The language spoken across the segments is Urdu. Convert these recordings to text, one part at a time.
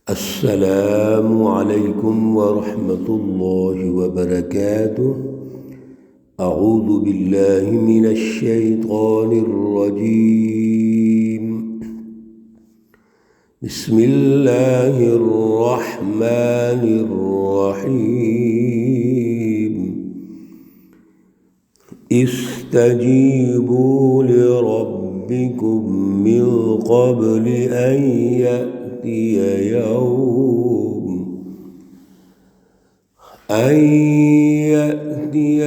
السلام علیکم ورحمۃ اللہ وبرکاتہ۔ اعوذ باللہ من الشیطان الرجیم، بسم اللہ الرحمن الرحیم۔ استجیبوا لربکم من قبل ان يأتي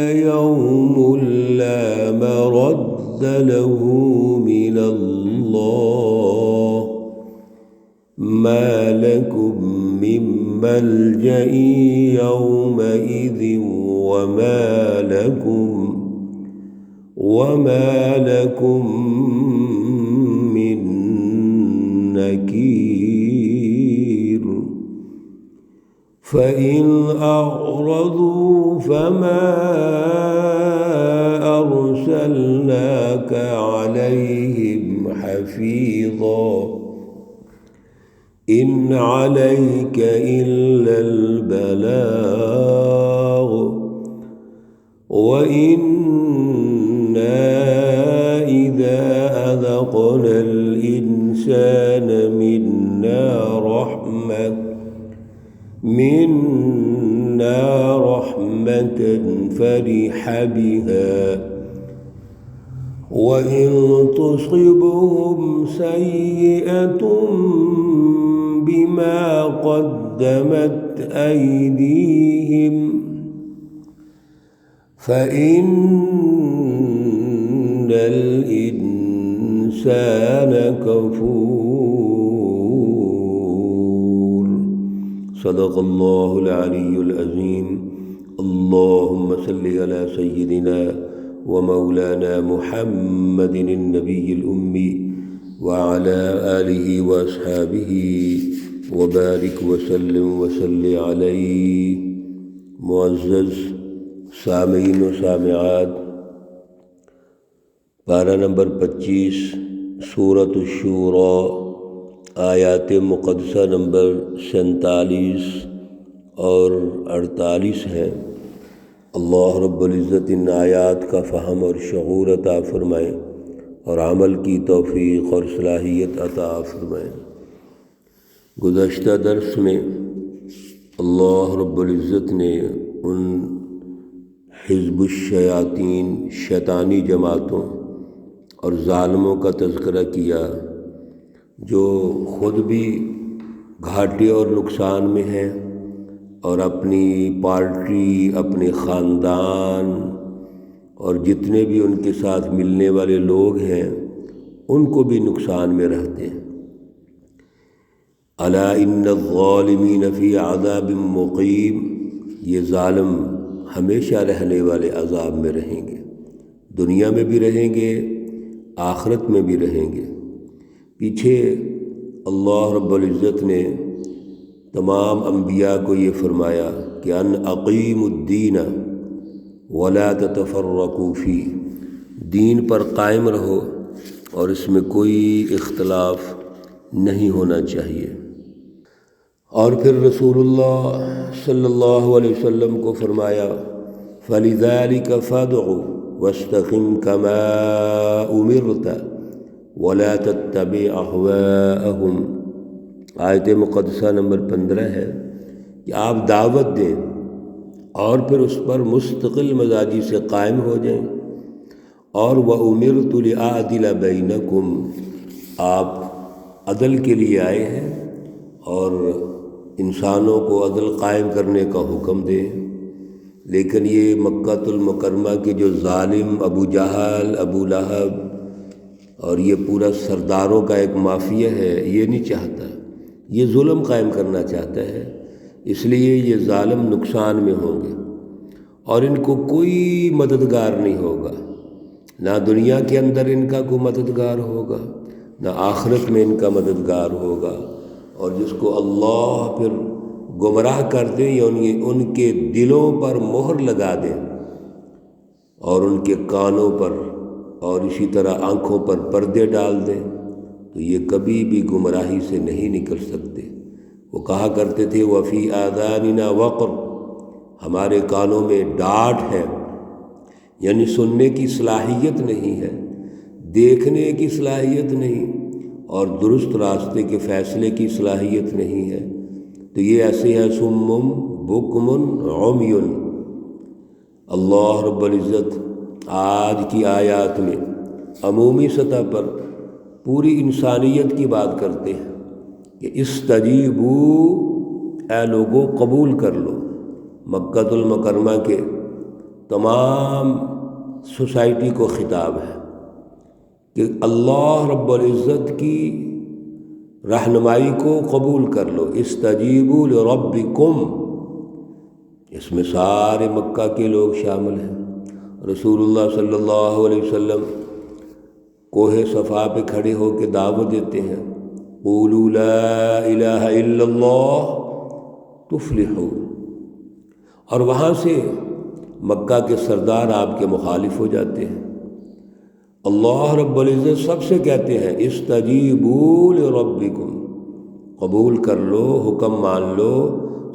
يوم لا مرد له من الله، ما لكم من ملجأ يومئذ وما لكم من نكير۔ فإن أعرضوا فما أرسلناك عليهم حفيظا، إن عليك إلا البلاغ، وإنا إذا أذقنا الإنسان منا رحمة فرح بها، وإن تصبهم سيئة بما قدمت أيديهم فإن الإنسان كفور۔ صدق اللہ العلی العظیم۔ اللہم صل علی سیدنا ومولانا محمد النبی الأمی وعلى آلہ واصحابہ وبارک وسلم وصلی علیہ۔ معزز سامعین و سامعات، پارہ نمبر 25 سورۃ الشورى، آیات مقدسہ نمبر 47 اور 48 ہیں۔ اللہ رب العزت ان آیات کا فہم اور شعور عطا فرمائے اور عمل کی توفیق اور صلاحیت عطا فرمائے۔ گزشتہ درس میں اللہ رب العزت نے ان حزب الشیاطین شیطانی جماعتوں اور ظالموں کا تذکرہ کیا جو خود بھی گھاٹے اور نقصان میں ہیں اور اپنی پارٹی، اپنے خاندان اور جتنے بھی ان کے ساتھ ملنے والے لوگ ہیں ان کو بھی نقصان میں رہتے ہیں۔ الا ان الظالمین فی عذاب مقیم، یہ ظالم ہمیشہ رہنے والے عذاب میں رہیں گے، دنیا میں بھی رہیں گے، آخرت میں بھی رہیں گے۔ پیچھے اللہ رب العزت نے تمام انبیاء کو یہ فرمایا کہ ان اقیموا الدین ولا تتفرقوا فیہ، دین پر قائم رہو اور اس میں کوئی اختلاف نہیں ہونا چاہیے۔ اور پھر رسول اللہ صلی اللہ علیہ وسلم کو فرمایا فَلِذَلِكَ فَادْعُ وَاسْتَقِمْ كَمَا أُمِرْتَ وَلَا تَتَّبِعْ أَهْوَاءَهُمْ۔ آیت مقدسہ نمبر 15 ہے کہ آپ دعوت دیں اور پھر اس پر مستقل مزاجی سے قائم ہو جائیں۔ اور وَأُمِرْتُ لِأَعْدِلَ بَيْنَكُمْ، آپ عدل کے لیے آئے ہیں اور انسانوں کو عدل قائم کرنے کا حکم دیں۔ لیکن یہ مکہ المکرمہ کے جو ظالم ابو جہل، ابو لہب اور یہ پورا سرداروں کا ایک مافیا ہے، یہ نہیں چاہتا، یہ ظلم قائم کرنا چاہتا ہے، اس لیے یہ ظالم نقصان میں ہوں گے اور ان کو کوئی مددگار نہیں ہوگا، نہ دنیا کے اندر ان کا کوئی مددگار ہوگا، نہ آخرت میں ان کا مددگار ہوگا۔ اور جس کو اللہ پھر گمراہ کر دیں یا ان کے دلوں پر مہر لگا دیں اور ان کے کانوں پر اور اسی طرح آنکھوں پر پردے ڈال دیں تو یہ کبھی بھی گمراہی سے نہیں نکل سکتے۔ وہ کہا کرتے تھے وفی آذاننا وقر، ہمارے کانوں میں ڈاٹ ہے، یعنی سننے کی صلاحیت نہیں ہے، دیکھنے کی صلاحیت نہیں، اور درست راستے کے فیصلے کی صلاحیت نہیں ہے۔ تو یہ ایسے ہے سمم بکم عمی۔ اللہ رب العزت آج کی آیات میں عمومی سطح پر پوری انسانیت کی بات کرتے ہیں کہ استجیبوا، اے لوگوں قبول کر لو۔ مکۃ المکرمہ کے تمام سوسائٹی کو خطاب ہے کہ اللہ رب العزت کی رہنمائی کو قبول کر لو۔ استجیبوا لربکم، اس میں سارے مکہ کے لوگ شامل ہیں۔ رسول اللہ صلی اللہ علیہ وسلم کوہ صفا پہ کھڑے ہو کے دعوت دیتے ہیں، قولوا لا الہ الا اللہ تفلحوا، اور وہاں سے مکہ کے سردار آپ کے مخالف ہو جاتے ہیں۔ اللہ رب العزت سب سے کہتے ہیں استجیبوا لربکم، قبول کر لو، حکم مان لو،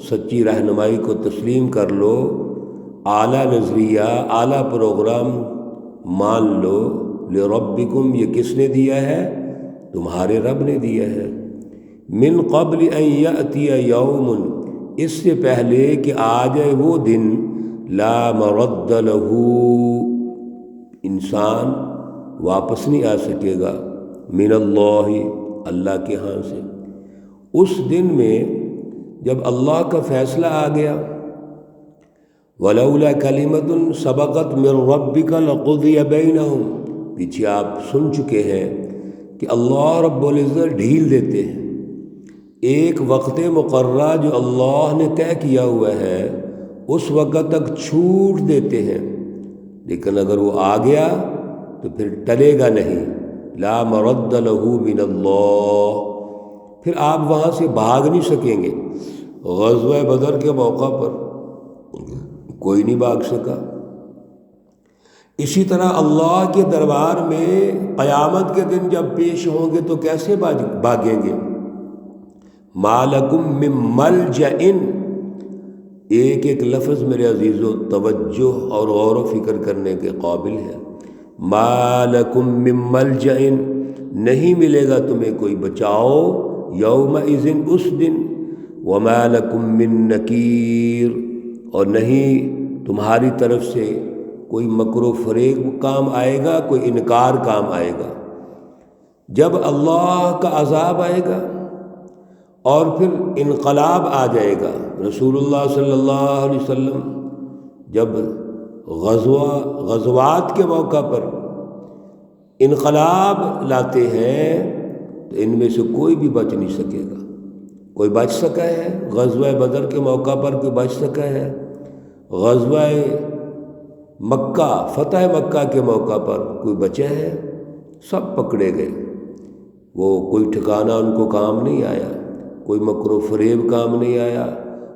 سچی رہنمائی کو تسلیم کر لو، اعلیٰ نظریہ، اعلیٰ پروگرام مان لو۔ لربکم یہ کس نے دیا ہے؟ تمہارے رب نے دیا ہے۔ من قبل ان یأتی یوم، اس سے پہلے کہ آ جائے وہ دن، لا مرد لہ، انسان واپس نہیں آ سکے گا، من اللہ، اللہ کے ہاں سے۔ اس دن میں جب اللہ کا فیصلہ آ گیا، وَلَوْلَا كَلِمَةٌ سَبَقَتْ مِن رَبِّكَ لَقُضِيَ بَيْنَهُمْ، پیچھے آپ سن چکے ہیں کہ اللہ رب العزت ڈھیل دیتے ہیں، ایک وقت مقررہ جو اللہ نے طے کیا ہوا ہے اس وقت تک چھوٹ دیتے ہیں، لیکن اگر وہ آ گیا تو پھر ٹلے گا نہیں۔ لا مرد لہ من اللہ، پھر آپ وہاں سے بھاگ نہیں سکیں گے۔ غزوہ بدر کے موقع پر کوئی نہیں بھاگ سکا۔ اسی طرح اللہ کے دربار میں قیامت کے دن جب پیش ہوں گے تو کیسے بھاگیں گے؟ ما لکم من ملجأ، ایک ایک لفظ میرے عزیزو توجہ اور غور و فکر کرنے کے قابل ہے۔ ما لکم من ملجأ، نہیں ملے گا تمہیں کوئی بچاؤ، یومئذ اس دن، وما لکم من نکیر، اور نہیں تمہاری طرف سے کوئی مکر و فریب کام آئے گا، کوئی انکار کام آئے گا۔ جب اللہ کا عذاب آئے گا اور پھر انقلاب آ جائے گا، رسول اللہ صلی اللہ علیہ وسلم جب غزوات کے موقع پر انقلاب لاتے ہیں تو ان میں سے کوئی بھی بچ نہیں سکے گا۔ کوئی بچ سکا ہے؟ غزوہ بدر کے موقع پر کوئی بچ سکا ہے؟ غزوہ مکہ، فتح مکہ کے موقع پر کوئی بچا ہے؟ سب پکڑے گئے۔ وہ کوئی ٹھکانہ ان کو کام نہیں آیا، کوئی مکر و فریب کام نہیں آیا،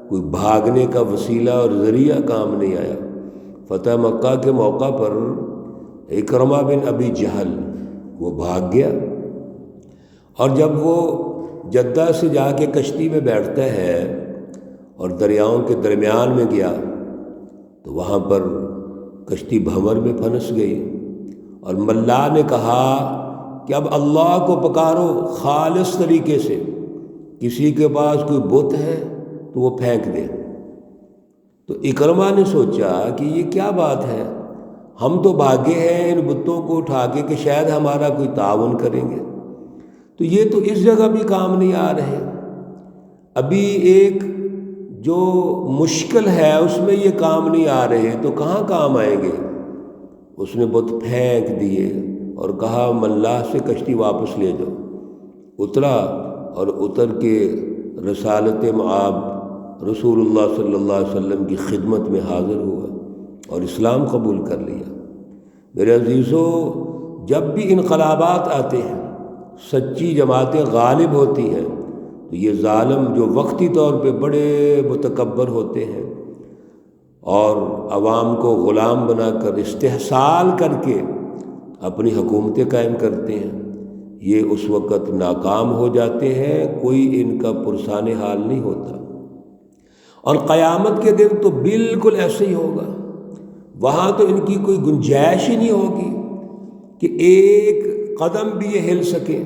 کوئی بھاگنے کا وسیلہ اور ذریعہ کام نہیں آیا۔ فتح مکہ کے موقع پر اکرمہ بن ابی جہل وہ بھاگ گیا، اور جب وہ جدہ سے جا کے کشتی میں بیٹھتا ہے اور دریاؤں کے درمیان میں گیا تو وہاں پر کشتی بھنور میں پھنس گئی، اور ملا نے کہا کہ اب اللہ کو پکارو خالص طریقے سے، کسی کے پاس کوئی بت ہے تو وہ پھینک دے۔ تو اکرمہ نے سوچا کہ یہ کیا بات ہے، ہم تو بھاگے ہیں ان بتوں کو اٹھا کے کہ شاید ہمارا کوئی تعاون کریں گے، تو یہ تو اس جگہ بھی کام نہیں آ رہے، ابھی ایک جو مشکل ہے اس میں یہ کام نہیں آ رہے تو کہاں کام آئیں گے۔ اس نے بت پھینک دیے اور کہا ملاح سے کشتی واپس لے جاؤ۔ اترا اور اتر کے رسالت مآب رسول اللہ صلی اللہ علیہ وسلم کی خدمت میں حاضر ہوا اور اسلام قبول کر لیا۔ میرے عزیزو، جب بھی انقلابات آتے ہیں، سچی جماعتیں غالب ہوتی ہیں، تو یہ ظالم جو وقتی طور پہ بڑے متکبر ہوتے ہیں اور عوام کو غلام بنا کر استحصال کر کے اپنی حکومتیں قائم کرتے ہیں، یہ اس وقت ناکام ہو جاتے ہیں، کوئی ان کا پرسان حال نہیں ہوتا۔ اور قیامت کے دن تو بالکل ایسے ہی ہوگا، وہاں تو ان کی کوئی گنجائش ہی نہیں ہوگی کہ ایک قدم بھی یہ ہل سکیں،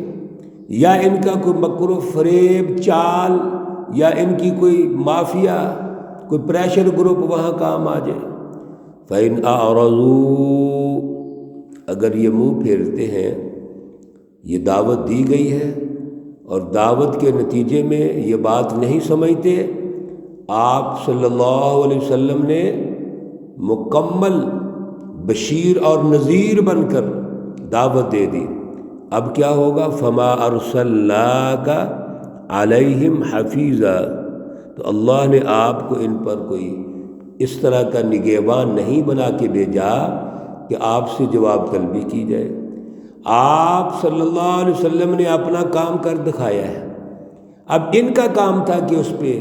یا ان کا کوئی مکر و فریب چال، یا ان کی کوئی مافیا، کوئی پریشر گروپ وہاں کام آ جائے۔ فَإِنْ أَعْرَضُوا، اگر یہ منہ پھیرتے ہیں، یہ دعوت دی گئی ہے اور دعوت کے نتیجے میں یہ بات نہیں سمجھتے، آپ صلی اللہ علیہ وسلم نے مکمل بشیر اور نذیر بن کر دعوت دے دی، اب کیا ہوگا؟ فَمَا أَرْسَلْنَاكَ عَلَيْهِمْ حَفِيظًا، تو اللہ نے آپ کو ان پر کوئی اس طرح کا نگہبان نہیں بنا کے بھیجا کہ آپ سے جواب طلبی کی جائے۔ آپ صلی اللہ علیہ وسلم نے اپنا کام کر دکھایا ہے، اب ان کا کام تھا کہ اس پہ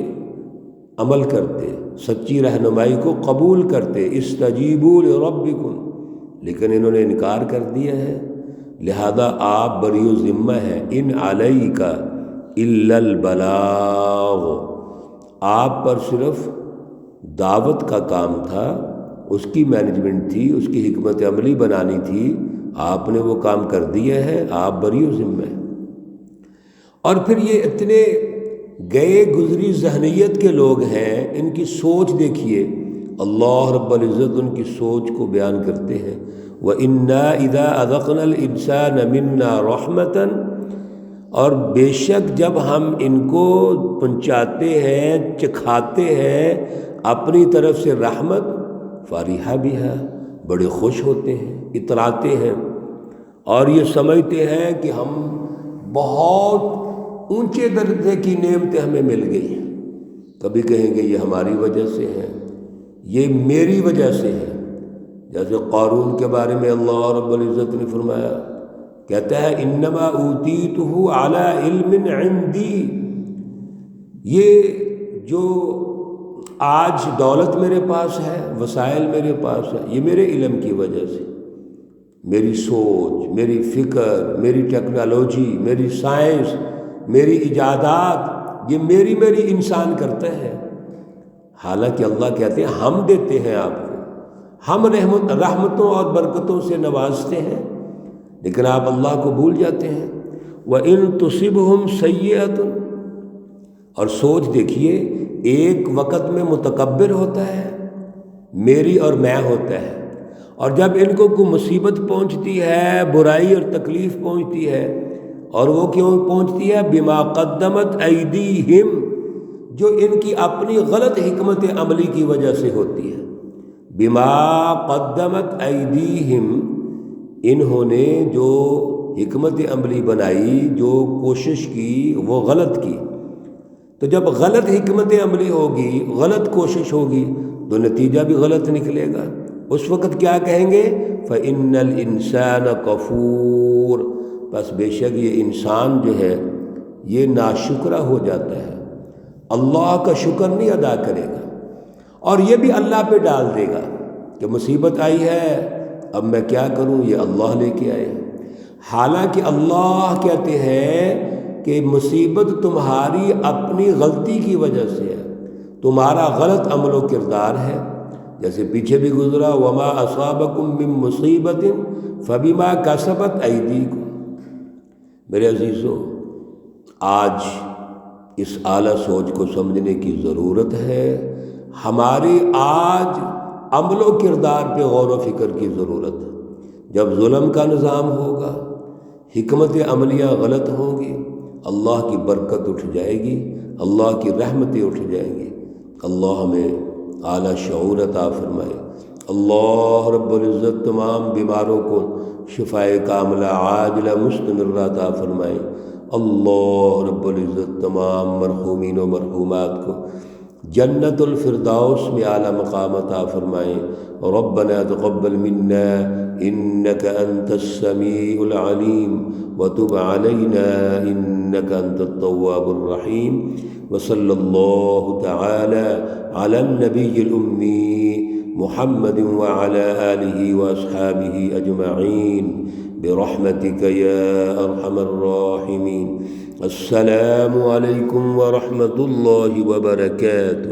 عمل کرتے، سچی رہنمائی کو قبول کرتے، استجیبوا لربکم، لیکن انہوں نے انکار کر دیا ہے، لہذا آپ بری ذمہ ہیں۔ ان علیک الا البلاغ، آپ پر صرف دعوت کا کام تھا، اس کی مینجمنٹ تھی، اس کی حکمت عملی بنانی تھی، آپ نے وہ کام کر دیا ہے، آپ بری ذمہ ہیں۔ اور پھر یہ اتنے گئے گزری ذہنیت کے لوگ ہیں، ان کی سوچ دیکھیے، اللہ رب العزت ان کی سوچ کو بیان کرتے ہیں، وَإِنَّا إِذَا أَذَقْنَا الْإِنسَانَ مِنَّا رَحْمَةً، اور بے شک جب ہم ان کو پہنچاتے ہیں، چکھاتے ہیں اپنی طرف سے رحمت، فَرِحَ بِهَا، بڑے خوش ہوتے ہیں، اتراتے ہیں، اور یہ سمجھتے ہیں کہ ہم بہت اونچے درجے کی نعمتیں ہمیں مل گئی ہیں۔ کبھی کہیں گے یہ ہماری وجہ سے ہے، یہ میری وجہ سے ہے، جیسے قارون کے بارے میں اللہ رب العزت نے فرمایا، کہتا ہے انما اوتیتہ علی علم عندی، یہ جو آج دولت میرے پاس ہے، وسائل میرے پاس ہے، یہ میرے علم کی وجہ سے، میری سوچ، میری فکر، میری ٹیکنالوجی، میری سائنس، میری ایجادات، یہ میری انسان کرتا ہے۔ حالانکہ اللہ کہتے ہیں ہم دیتے ہیں آپ کو، ہم رحمتوں اور برکتوں سے نوازتے ہیں، لیکن آپ اللہ کو بھول جاتے ہیں۔ وَإِن تُصِبْهُمْ سَيِّئَةٌ، اور سوچ دیکھیے، ایک وقت میں متکبر ہوتا ہے، میری اور میں ہوتا ہے، اور جب ان کو کوئی مصیبت پہنچتی ہے، برائی اور تکلیف پہنچتی ہے، اور وہ کیوں پہنچتی ہے؟ بما قدمت ایدیہم، جو ان کی اپنی غلط حکمت عملی کی وجہ سے ہوتی ہے۔ بما قدمت ایدیہم، انہوں نے جو حکمت عملی بنائی، جو کوشش کی، وہ غلط کی، تو جب غلط حکمت عملی ہوگی، غلط کوشش ہوگی، تو نتیجہ بھی غلط نکلے گا۔ اس وقت کیا کہیں گے؟ فَإِنَّ الْإِنسَانَ كَفُورٌ، بس بے شک یہ انسان جو ہے یہ ناشکرہ ہو جاتا ہے، اللہ کا شکر نہیں ادا کرے گا، اور یہ بھی اللہ پہ ڈال دے گا کہ مصیبت آئی ہے، اب میں کیا کروں، یہ اللہ لے کے آئے۔ حالانکہ اللہ کہتے ہیں کہ مصیبت تمہاری اپنی غلطی کی وجہ سے ہے، تمہارا غلط عمل و کردار ہے، جیسے پیچھے بھی گزرا، وما اصابکم من مصیبت فبما کسبت ایدیکم۔ میرے عزیزو، آج اس اعلیٰ سوچ کو سمجھنے کی ضرورت ہے، ہمارے آج عمل و کردار پہ غور و فکر کی ضرورت ہے۔ جب ظلم کا نظام ہوگا، حکمت عملیاں غلط ہوں گی، اللہ کی برکت اٹھ جائے گی، اللہ کی رحمتیں اٹھ جائیں گی۔ اللہ ہمیں اعلیٰ شعور عطا فرمائے۔ اللہ رب العزت تمام بیماروں کو شفائے کاملہ عاجلہ مستمرہ عطا فرمائے۔ اللہ رب العزت تمام مرحومین و مرحومات کو جنت الفردوس میں اعلیٰ مقام عطا فرمائے۔ ربنا تقبل منا انك انت السميع العليم وتب علينا انك انت التواب الرحيم، وصلى الله تعالى على النبي الأمي محمد وعلى آله وأصحابه أجمعين برحمتك يا أرحم الراحمين. السلام عليكم ورحمة الله وبركاته.